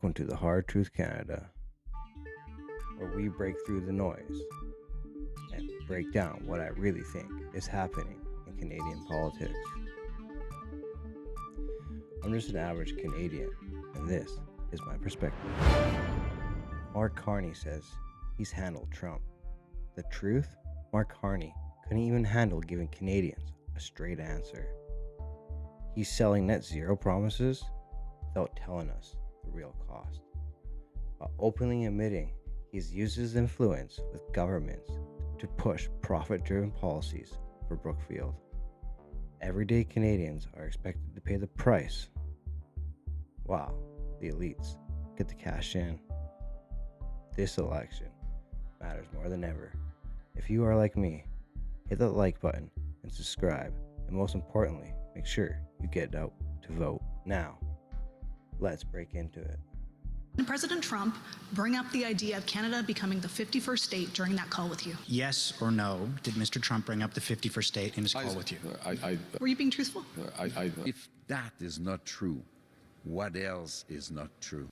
Welcome to the Hard Truth Canada, where we break through the noise and break down what I really think is happening in Canadian politics. I'm just an average Canadian, and this is my perspective. Mark Carney says he's handled Trump. The truth? Mark Carney couldn't even handle giving Canadians a straight answer. He's selling net zero promises without telling us the real cost, while openly admitting he's used his influence with governments to push profit-driven policies for Brookfield. Everyday Canadians are expected to pay the price, while the elites get to cash in. This election matters more than ever. If you are like me, hit that like button and subscribe, and most importantly, make sure you get out to vote now. Let's break into it. Did President Trump bring up the idea of Canada becoming the 51st state during that call with you? Yes or no, did Mr. Trump bring up the 51st state in his call with you? Were you being truthful? If that is not true, what else is not true?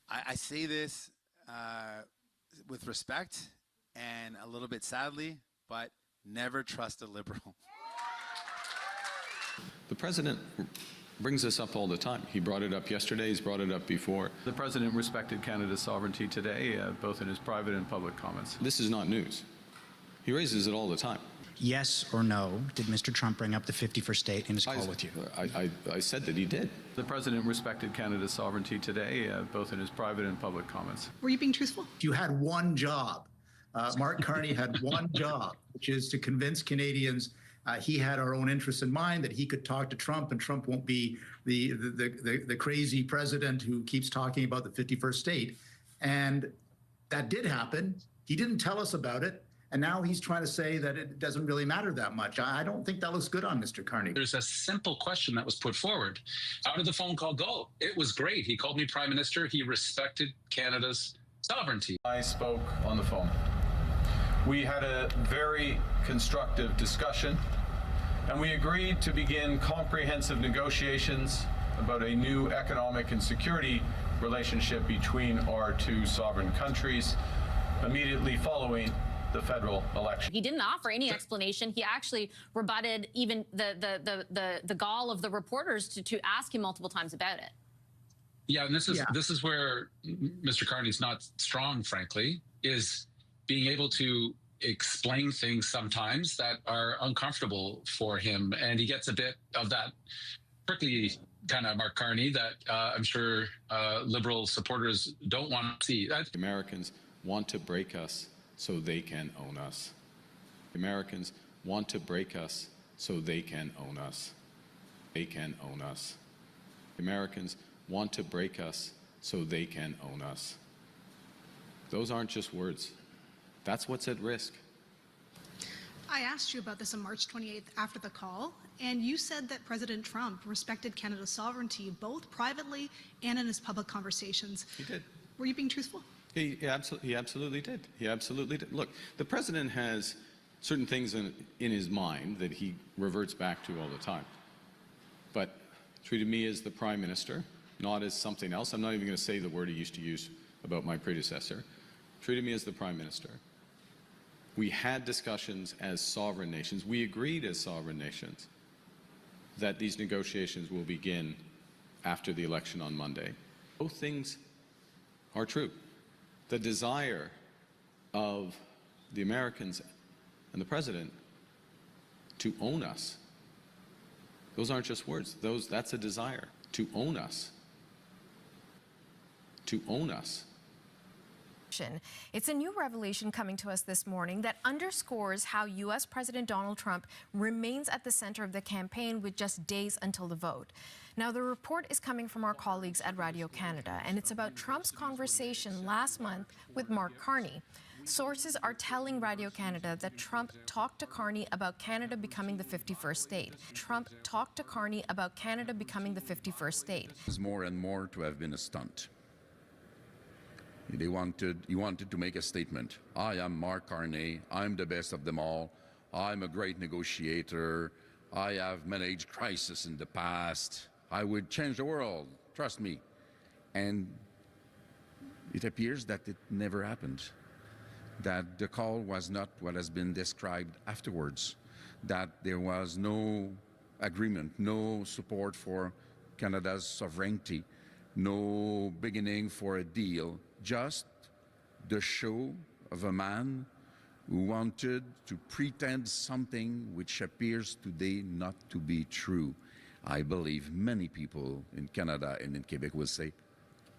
I say this with respect and a little bit sadly, but never trust a liberal. The president brings this up all the time. He brought it up yesterday, he's brought it up before. The president respected Canada's sovereignty today, both in his private and public comments. This is not news. He raises it all the time. Yes or no, did Mr. Trump bring up the 51st state in his call with you? I said that he did. The president respected Canada's sovereignty today, both in his private and public comments. Were you being truthful? You had one job. Mark Carney had one job, which is to convince Canadians he had our own interests in mind, that he could talk to Trump, and Trump won't be the crazy president who keeps talking about the 51st state. And that did happen. He didn't tell us about it. And now he's trying to say that it doesn't really matter that much. I don't think that looks good on Mr. Carney. There's a simple question that was put forward. How did the phone call go? It was great. He called me prime minister. He respected Canada's sovereignty. I spoke on the phone. We had a very constructive discussion, and we agreed to begin comprehensive negotiations about a new economic and security relationship between our two sovereign countries immediately following the federal election. He didn't offer any explanation. He actually rebutted even the gall of the reporters to ask him multiple times about it. Yeah, and this is where Mr. Carney's not strong, frankly, is being able to explain things sometimes that are uncomfortable for him. And he gets a bit of that prickly kind of Mark Carney that I'm sure liberal supporters don't want to see. Americans want to break us so they can own us. Americans want to break us so they can own us. They can own us. Americans want to break us so they can own us. Those aren't just words. That's what's at risk. I asked you about this on March 28th after the call, and you said that President Trump respected Canada's sovereignty both privately and in his public conversations. He did. Were you being truthful? He absolutely did. He absolutely did. Look, the president has certain things in his mind that he reverts back to all the time. But treated me as the prime minister, not as something else. I'm not even going to say the word he used to use about my predecessor. Treated me as the prime minister. We had discussions as sovereign nations. We agreed as sovereign nations that these negotiations will begin after the election on Monday. Both things are true. The desire of the Americans and the president to own us, those aren't just words. That's a desire to own us. To own us. It's a new revelation coming to us this morning that underscores how U.S. President Donald Trump remains at the center of the campaign with just days until the vote. Now, the report is coming from our colleagues at Radio Canada, and it's about Trump's conversation last month with Mark Carney. Sources are telling Radio Canada that Trump talked to Carney about Canada becoming the 51st state. Trump talked to Carney about Canada becoming the 51st state. It's more and more to have been a stunt. He wanted to make a statement. I am Mark Carney. I'm the best of them all. I'm a great negotiator. I have managed crisis in the past. I would change the world. Trust me. And it appears that it never happened, that the call was not what has been described afterwards, that there was no agreement, no support for Canada's sovereignty, no beginning for a deal, just the show of a man who wanted to pretend something which appears today not to be true. I believe many people in Canada and in Quebec will say,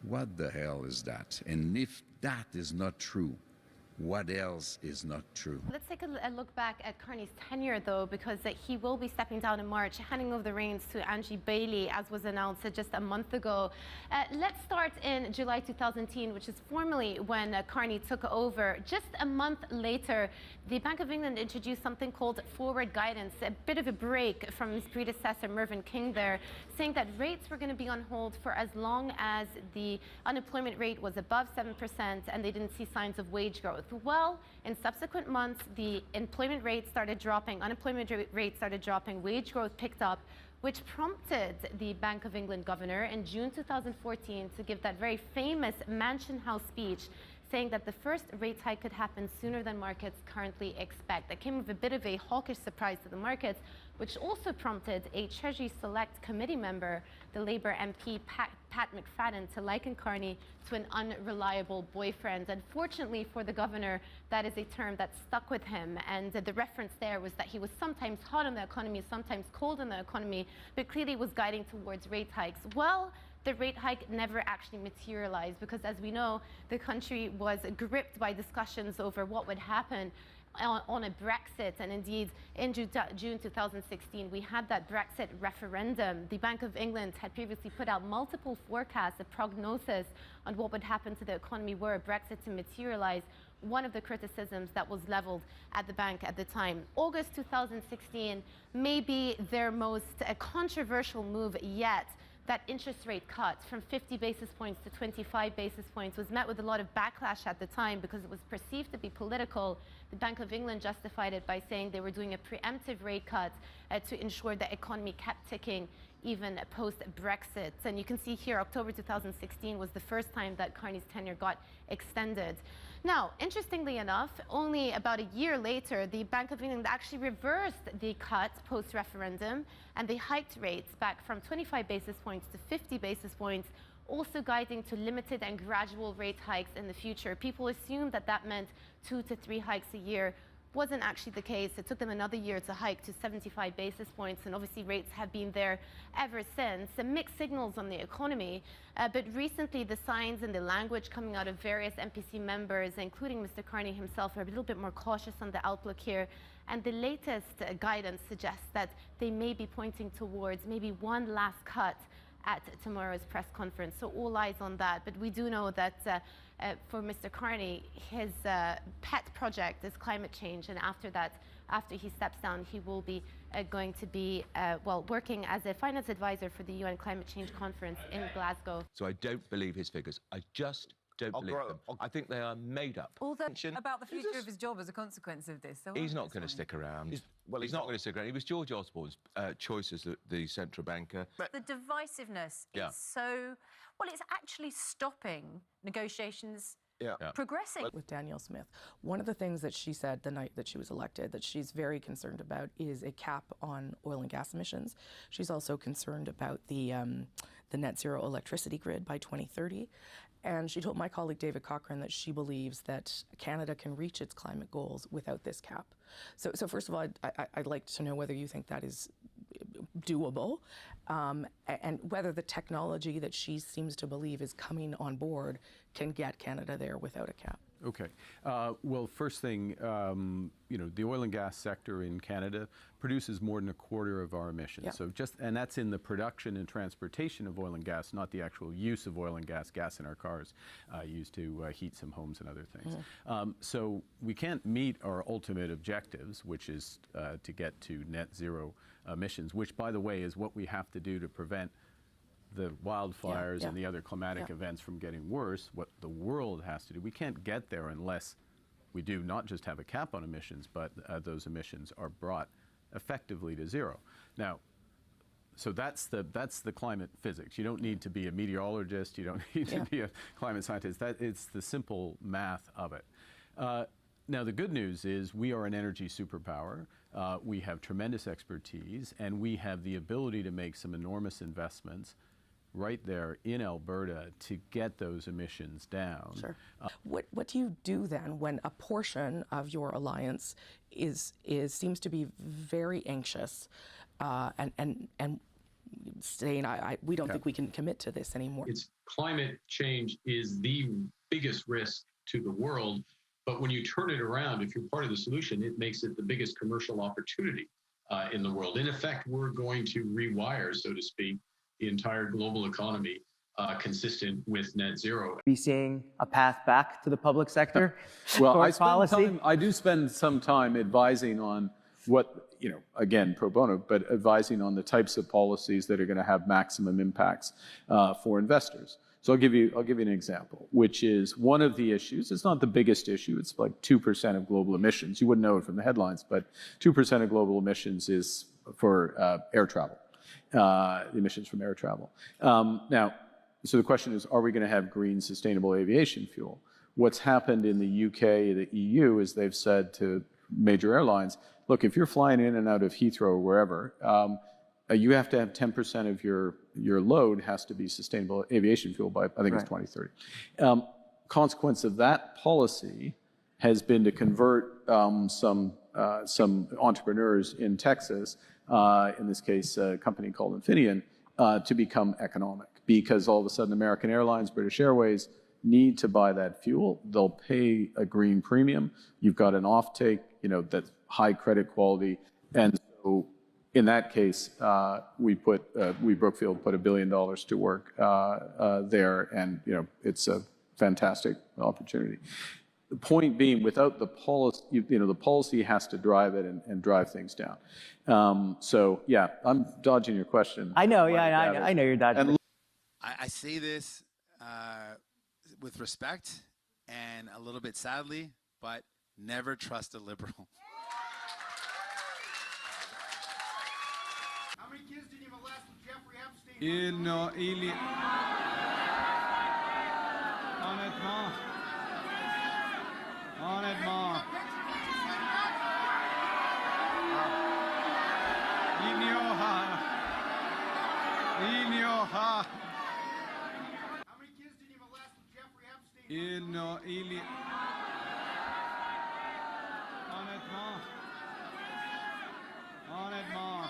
what the hell is that? And if that is not true, what else is not true? Let's take a look back at Carney's tenure, though, because he will be stepping down in March, handing over the reins to Angie Bailey, as was announced just a month ago. Let's start in July 2010, which is formally when Carney took over. Just a month later, the Bank of England introduced something called forward guidance, a bit of a break from his predecessor, Mervyn King there, saying that rates were going to be on hold for as long as the unemployment rate was above 7% and they didn't see signs of wage growth. Well, in subsequent months, the employment rate started dropping, unemployment rate started dropping, wage growth picked up, which prompted the Bank of England governor in June 2014 to give that very famous Mansion House speech, saying that the first rate hike could happen sooner than markets currently expect. That came with a bit of a hawkish surprise to the markets, which also prompted a Treasury Select Committee member, the Labour MP Pat McFadden, to liken Carney to an unreliable boyfriend. Unfortunately for the governor, that is a term that stuck with him. And the reference there was that he was sometimes hot on the economy, sometimes cold on the economy, but clearly was guiding towards rate hikes. Well, the rate hike never actually materialized because, as we know, the country was gripped by discussions over what would happen on a Brexit. And indeed, in June 2016, we had that Brexit referendum. The Bank of England had previously put out multiple forecasts, a prognosis on what would happen to the economy were Brexit to materialize. One of the criticisms that was leveled at the bank at the time. August 2016 may be their most controversial move yet. That interest rate cut from 50 basis points to 25 basis points was met with a lot of backlash at the time because it was perceived to be political. The Bank of England justified it by saying they were doing a preemptive rate cut to ensure the economy kept ticking even post-Brexit. And you can see here, October 2016 was the first time that Carney's tenure got extended. Now, interestingly enough, only about a year later, the Bank of England actually reversed the cut post-referendum, and they hiked rates back from 25 basis points to 50 basis points, also guiding to limited and gradual rate hikes in the future. People assumed that that meant 2 to 3 hikes a year. Wasn't actually the case. It took them another year to hike to 75 basis points, and obviously rates have been there ever since. Some mixed signals on the economy, but recently the signs and the language coming out of various MPC members, including Mr. Carney himself, are a little bit more cautious on the outlook here. And the latest guidance suggests that they may be pointing towards maybe one last cut at tomorrow's press conference. So all eyes on that. But we do know that for Mr. Carney, his pet project is climate change. And after that, after he steps down, he will be going to be, working as a finance advisor for the UN Climate Change Conference in Glasgow. So I don't believe his figures. I just don't believe them. I think they are made up. Although about the future of his job as a consequence of this. So he's not going to stick around. He's not going to stick around. He was George Osborne's choice as the central banker. The divisiveness is so... Well, it's actually stopping negotiations progressing. With Danielle Smith, one of the things that she said the night that she was elected that she's very concerned about is a cap on oil and gas emissions. She's also concerned about the net zero electricity grid by 2030. And she told my colleague David Cochrane that she believes that Canada can reach its climate goals without this cap. So first of all, I'd like to know whether you think that is doable, and whether the technology that she seems to believe is coming on board can get Canada there without a cap. Okay. Well, first thing, the oil and gas sector in Canada produces more than a quarter of our emissions. Yeah. So and that's in the production and transportation of oil and gas, not the actual use of oil and gas in our cars, used to heat some homes and other things. Mm-hmm. So we can't meet our ultimate objectives, which is to get to net zero emissions, which, by the way, is what we have to do to prevent the wildfires and the other climatic events from getting worse. What the world has to do. We can't get there unless we do not just have a cap on emissions, but those emissions are brought effectively to zero. Now, So that's the climate physics. You don't need to be a meteorologist. You don't need to be a climate scientist. It's the simple math of it. Now, the good news is we are an energy superpower. We have tremendous expertise, and we have the ability to make some enormous investments right there in Alberta to get those emissions down. Sure. What do you do then when a portion of your alliance seems to be very anxious and saying we don't think we can commit to this anymore? Climate change is the biggest risk to the world, but when you turn it around, if you're part of the solution, it makes it the biggest commercial opportunity in the world. In effect, we're going to rewire, so to speak, the entire global economy consistent with net zero. Be seeing a path back to the public sector? Well, I do spend some time advising on what, again, pro bono, but advising on the types of policies that are going to have maximum impacts for investors. So I'll give you an example, which is one of the issues. It's not the biggest issue. It's like 2% of global emissions. You wouldn't know it from the headlines, but 2% of global emissions is for air travel, emissions from air travel. Now, so the question is, are we going to have green, sustainable aviation fuel? What's happened in the UK, the EU, is they've said to major airlines, look, if you're flying in and out of Heathrow or wherever, you have to have 10% of your load has to be sustainable aviation fuel by, I think it's 2030. Consequence of that policy has been to convert some entrepreneurs in Texas, in this case, a company called Infineon, to become economic, because all of a sudden American Airlines, British Airways need to buy that fuel. They'll pay a green premium. You've got an offtake, that's high credit quality, and so in that case, we Brookfield put $1 billion to work there, and it's a fantastic opportunity. The point being, without the policy, the policy has to drive it and drive things down. So yeah, I'm dodging your question. I know, I know you're dodging. I say this with respect and a little bit sadly, but never trust a liberal. How many kids did you molest with Jeffrey Epstein? Honnêtement. How many kids did you molest with Jeffrey Epstein? Honnêtement.